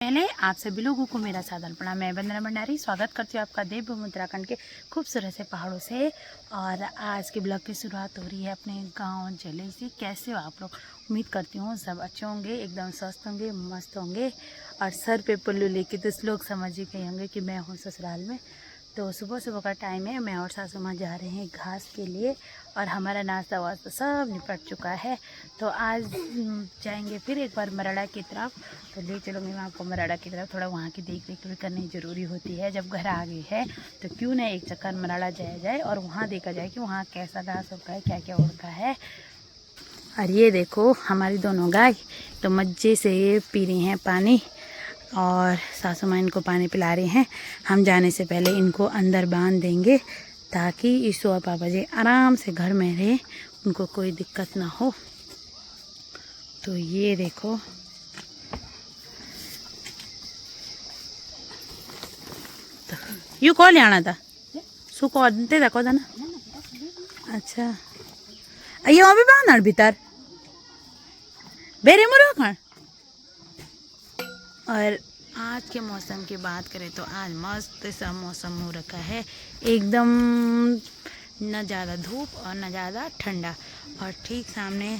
पहले आप सभी लोगों को मेरा सादर प्रणाम। मैं वंदना भंडारी स्वागत करती हूँ आपका देवभूमि उत्तराखंड के खूबसूरत से पहाड़ों से। और आज के ब्लॉग की शुरुआत हो रही है अपने गांव जले से। कैसे हो आप लोग? उम्मीद करती हूँ सब अच्छे होंगे, एकदम स्वस्थ होंगे, मस्त होंगे। और सर पे पल्लू लेके तो लोग समझ ही गए होंगे कि मैं हूँ ससुराल में। तो सुबह सुबह का टाइम है, मैं और सासू माँ जा रहे हैं घास के लिए और हमारा नाश्ता वास्ता सब निपट चुका है। तो आज जाएंगे फिर एक बार मराड़ा की तरफ। तो ले चलूँगी मैं आपको मराड़ा की तरफ। थोड़ा वहाँ की देख रेख भी करनी ज़रूरी होती है। जब घर आ गई है तो क्यों ना एक चक्कर मराड़ा जाया जाए और वहाँ देखा जाए कि वहाँ कैसा घास होता है, क्या क्या उड़ता है। और ये देखो हमारी दोनों गाय तो मज़े से पी रही हैं पानी और सासू माँ इनको पानी पिला रही हैं। हम जाने से पहले इनको अंदर बांध देंगे ताकि ईशु और पापा जी आराम से घर में रहे, उनको कोई दिक्कत ना हो। तो ये देखो तो यू कॉल आना था सु कौनते था ना। अच्छा ये भी बांध भीतर बेरे मुरो खान। और आज के मौसम की बात करें तो आज मस्त सा मौसम हो रखा है, एकदम न ज़्यादा धूप और न ज़्यादा ठंडा। और ठीक सामने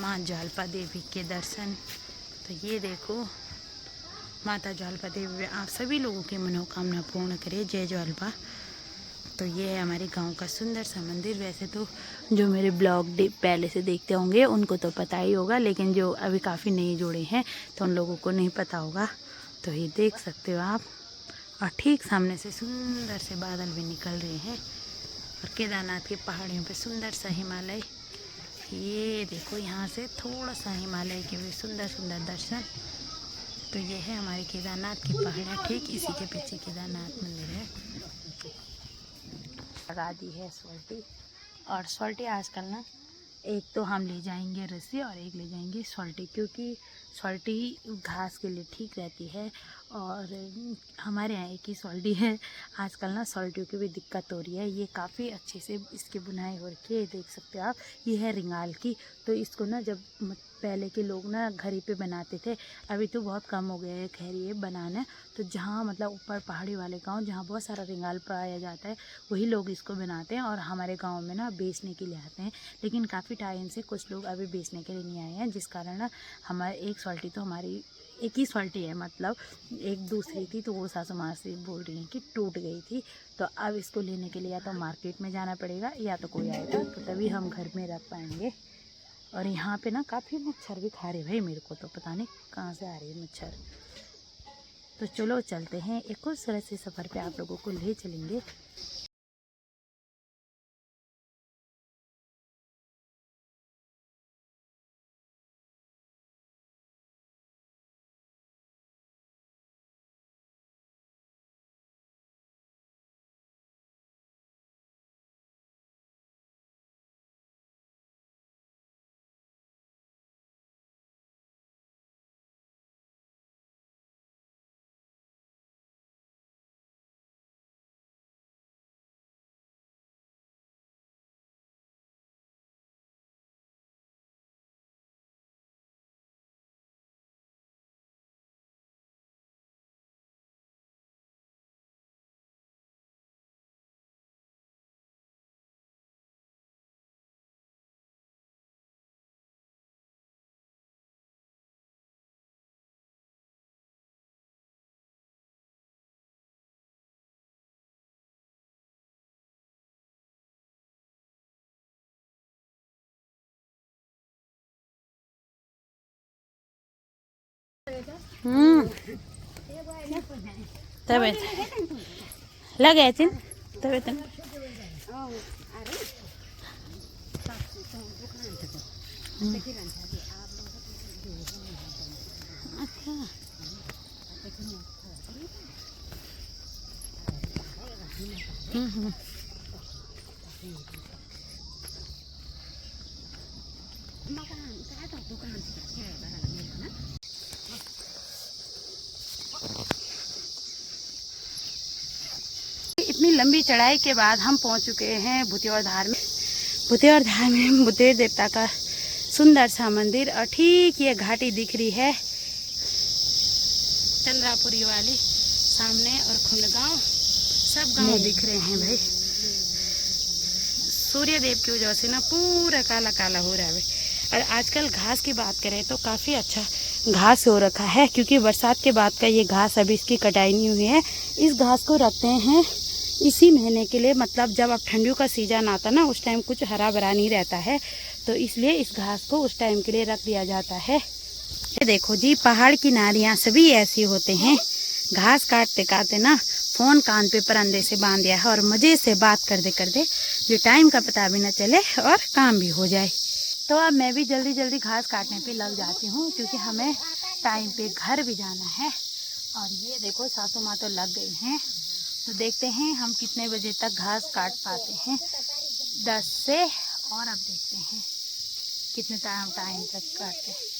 माँ ज्वालपा देवी के दर्शन। तो ये देखो माता ज्वालपा देवी आप सभी लोगों की मनोकामना पूर्ण करे। जय ज्वालपा। तो ये है हमारे गांव का सुंदर सा मंदिर। वैसे तो जो मेरे ब्लॉग पहले से देखते होंगे उनको तो पता ही होगा, लेकिन जो अभी काफ़ी नए जुड़े हैं तो उन लोगों को नहीं पता होगा। तो ये देख सकते हो आप। और ठीक सामने से सुंदर से बादल भी निकल रहे हैं और केदारनाथ की पहाड़ियों पे सुंदर सा हिमालय। ये देखो यहाँ से थोड़ा सा हिमालय के भी सुंदर सुंदर दर्शन। तो ये है हमारे केदारनाथ की पहाड़ियाँ, ठीक इसी के पीछे केदारनाथ मंदिर है। लगा दी है सोल्टी। और सोल्टी आजकल ना एक तो हम ले जाएंगे रस्सी और एक ले जाएंगे सोल्टी, क्योंकि सोल्टी घास के लिए ठीक रहती है। और हमारे यहाँ एक ही सोल्टी है। आजकल ना सोल्टियों की भी दिक्कत हो रही है। ये काफ़ी अच्छे से इसकी बुनाई हो रखी है, देख सकते हो आप। ये है रिंगाल की। तो इसको ना जब पहले के लोग ना घर ही पे बनाते थे, अभी तो बहुत कम हो गया है खैर ये बनाना। तो जहाँ मतलब ऊपर पहाड़ी वाले गांव जहाँ बहुत सारा रिंगाल पाया जाता है वही लोग इसको बनाते हैं और हमारे गांव में ना बेचने के लिए आते हैं। लेकिन काफ़ी टाइम से कुछ लोग अभी बेचने के लिए नहीं आए हैं, जिस कारण ना हमारे एक सोल्टी तो हमारी एक ही सोल्टी है, मतलब एक दूसरी थी तो वो सासू माँ से बोल रही हैं कि टूट गई थी। तो अब इसको लेने के लिए या तो मार्केट में जाना पड़ेगा या तो कोई आएगा तो तभी हम घर में रख पाएंगे। और यहाँ पे ना काफ़ी मच्छर भी खा रहे भाई, मेरे को तो पता नहीं कहाँ से आ रही है मच्छर। तो चलो चलते हैं, एक खूबसूरत से सफ़र पे आप लोगों को ले चलेंगे। तबे लगे तबे तो इतनी लंबी चढ़ाई के बाद हम पहुंच चुके हैं भूतेवर धार में। भूतेवर धार में बुद्धेव देवता का सुंदर सा मंदिर और ठीक ये घाटी दिख रही है। चंद्रापुरी वाली सामने और खुंडगांव सब गांव दिख रहे हैं भाई। सूर्य देव की वजह से ना पूरा काला काला हो रहा है। और आजकल घास की बात करें तो काफ़ी अच्छा घास हो रखा है, क्योंकि बरसात के बाद का ये घास अभी इसकी कटाई नहीं हुई है। इस घास को रखते हैं इसी महीने के लिए, मतलब जब अब ठंडियों का सीजन आता ना उस टाइम कुछ हरा भरा नहीं रहता है, तो इसलिए इस घास को उस टाइम के लिए रख दिया जाता है। ये देखो जी, पहाड़ की नारियाँ सभी ऐसी होते हैं। घास काटते काटते ना फ़ोन कान पे परंदे से बांध दिया है और मज़े से बात करते करते जो टाइम का पता भी न चले और काम भी हो जाए। तो अब मैं भी जल्दी जल्दी घास काटने पे लग जाती हूँ, क्योंकि हमें टाइम पे घर भी जाना है। और ये देखो सासू माँ तो लग गई हैं, तो देखते हैं हम कितने बजे तक घास काट पाते हैं। 10 से, और अब देखते हैं कितने टाइम तक काटते हैं।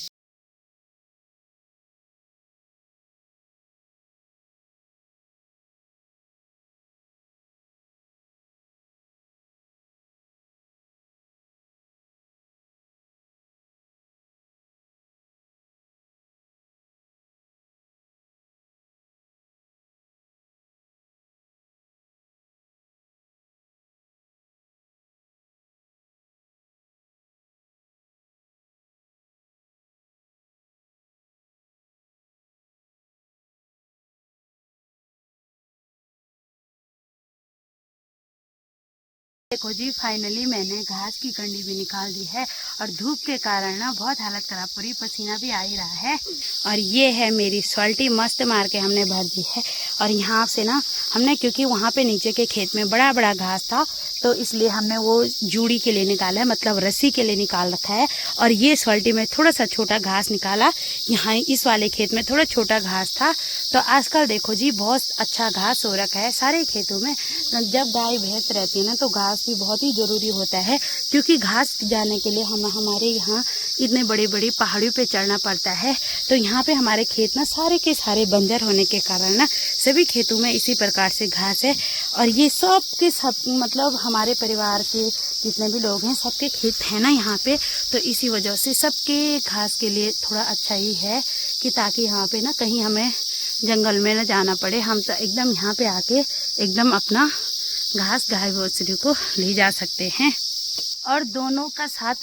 देखो जी, फाइनली मैंने घास की कंडी भी निकाल दी है और धूप के कारण ना बहुत हालत खराब, पूरी पसीना भी आ ही रहा है। और ये है मेरी सॉल्टी, मस्त मार के हमने भर दी है। और यहाँ से ना हमने, क्योंकि वहाँ पे नीचे के खेत में बड़ा बड़ा घास था, तो इसलिए हमने वो जूड़ी के लिए निकाला है, मतलब रस्सी के लिए निकाल रखा है। और ये सॉल्टी में थोड़ा सा छोटा घास निकाला, यहाँ इस वाले खेत में थोड़ा छोटा घास था। तो आजकल देखो जी बहुत अच्छा घास हो रखा है सारे खेतों में। जब गाय भैंस रहती है ना तो घास भी बहुत ही ज़रूरी होता है, क्योंकि घास जाने के लिए हमारे यहाँ इतने बड़ी बड़ी पहाड़ियों पे चढ़ना पड़ता है। तो यहाँ पे हमारे खेत ना सारे के सारे बंजर होने के कारण ना सभी खेतों में इसी प्रकार से घास है। और ये सब के सब, मतलब हमारे परिवार के जितने भी लोग हैं सबके खेत हैं ना यहाँ पे, तो इसी वजह से सबके घास के लिए थोड़ा अच्छा ही है कि ताकि यहाँ पे ना कहीं हमें जंगल में न जाना पड़े। हम तो एकदम यहाँ पे आके एकदम अपना घास गाय भैंसों को ले जा सकते हैं। और दोनों का साथ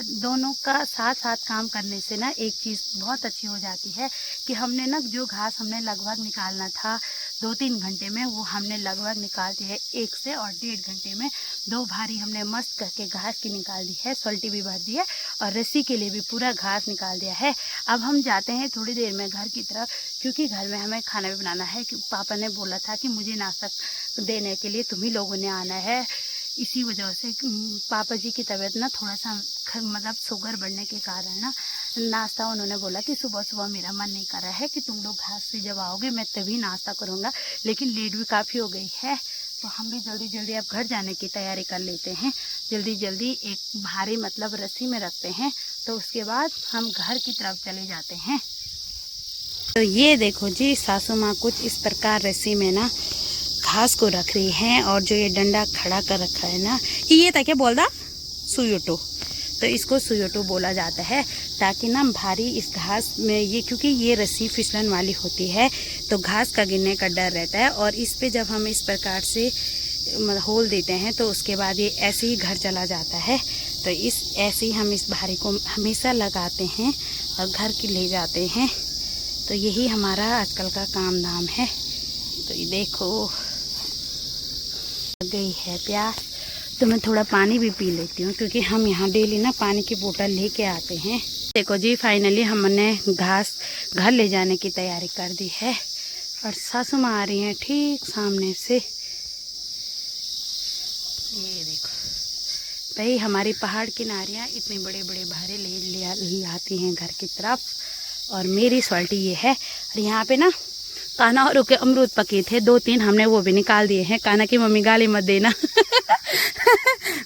साथ काम करने से ना एक चीज़ बहुत अच्छी हो जाती है कि हमने ना जो घास हमने लगभग निकालना था 2-3 घंटे में, वो हमने लगभग निकाल दी है 1 से और 1.5 घंटे में। 2 भारी हमने मस्त करके घास की निकाल दी है, सॉल्टी भी भर दी है और रस्सी के लिए भी पूरा घास निकाल दिया है। अब हम जाते हैं थोड़ी देर में घर की तरफ, क्योंकि घर में हमें खाना भी बनाना है। पापा ने बोला था कि मुझे नाश्ता देने के लिए तुम्ही लोगों ने आना है। इसी वजह से पापा जी की तबीयत ना थोड़ा सा मतलब शुगर बढ़ने के कारण ना नाश्ता उन्होंने बोला कि सुबह सुबह मेरा मन नहीं कर रहा है कि तुम लोग घास से जब आओगे मैं तभी नाश्ता करूँगा, लेकिन लेट भी काफ़ी हो गई है। तो हम भी जल्दी जल्दी अब घर जाने की तैयारी कर लेते हैं। जल्दी जल्दी एक भारी मतलब रस्सी में रखते हैं, तो उसके बाद हम घर की तरफ चले जाते हैं। तो ये देखो जी, सासू माँ कुछ इस प्रकार रस्सी में ना घास को रख रही हैं। और जो ये डंडा खड़ा कर रखा है ना, ये था क्या बोल दा सुयोटो, तो इसको सुयोटो बोला जाता है, ताकि ना भारी इस घास में ये, क्योंकि ये रस्सी फिसलन वाली होती है तो घास का गिरने का डर रहता है। और इस पे जब हम इस प्रकार से होल देते हैं तो उसके बाद ये ऐसे ही घर चला जाता है। तो ऐसे ही हम इस भारी को हमेशा लगाते हैं और घर की ले जाते हैं। तो यही हमारा आजकल का काम धाम है। तो ये देखो गई है प्यास, तो मैं थोड़ा पानी भी पी लेती हूँ, क्योंकि हम यहाँ डेली ना पानी की बोतल लेके आते हैं। देखो जी, फाइनली हमने घास घर ले जाने की तैयारी कर दी है और सासू माँ आ रही हैं ठीक सामने से। ये देखो भाई, हमारी पहाड़ की नारियाँ इतने बड़े बड़े भारे ले आती हैं घर की तरफ। और मेरी सॉल्टी ये है। और यहाँ पे ना कान्हा और के अमरूद पके थे 2-3, हमने वो भी निकाल दिए हैं। कान्हा की मम्मी गाली मत देना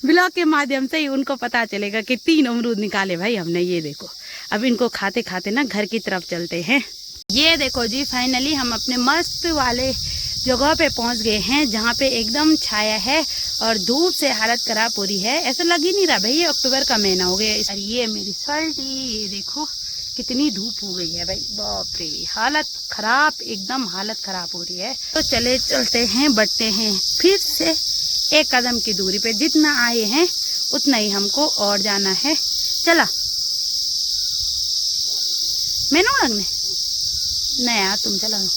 ब्लॉग के माध्यम से ही उनको पता चलेगा कि 3 अमरूद निकाले भाई हमने। ये देखो, अब इनको खाते खाते ना घर की तरफ चलते हैं। ये देखो जी, फाइनली हम अपने मस्त वाले जगह पे पहुंच गए हैं, जहाँ पे एकदम छाया है और धूप से हालत खराब पूरी है। ऐसा लग ही नहीं रहा भाई ये अक्टूबर का महीना हो गया। और ये मेरी सॉल्टी, ये देखो कितनी धूप हो गई है भाई, बाप रे, हालत खराब, एकदम हालत खराब हो रही है। तो चलते हैं, बढ़ते हैं फिर से एक कदम की दूरी पे। जितना आए हैं उतना ही हमको और जाना है। चला मैनू लगने नहीं यार, तुम चला लो।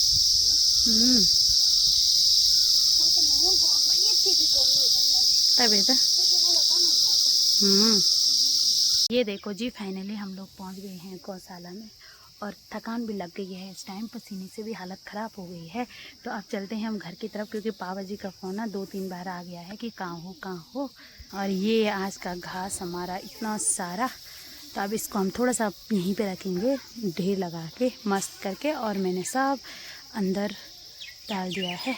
तभी तो। ये देखो जी, फाइनली हम लोग पहुंच गए हैं गौशाला में और थकान भी लग गई है। इस टाइम पसीने से भी हालत ख़राब हो गई है। तो अब चलते हैं हम घर की तरफ, क्योंकि पापा जी का फ़ोन ना 2-3 बार आ गया है कि कहाँ हो। और ये आज का घास हमारा इतना सारा, तो अब इसको हम थोड़ा सा यहीं पे रखेंगे ढेर लगा के मस्त करके, और मैंने सब अंदर डाल दिया है।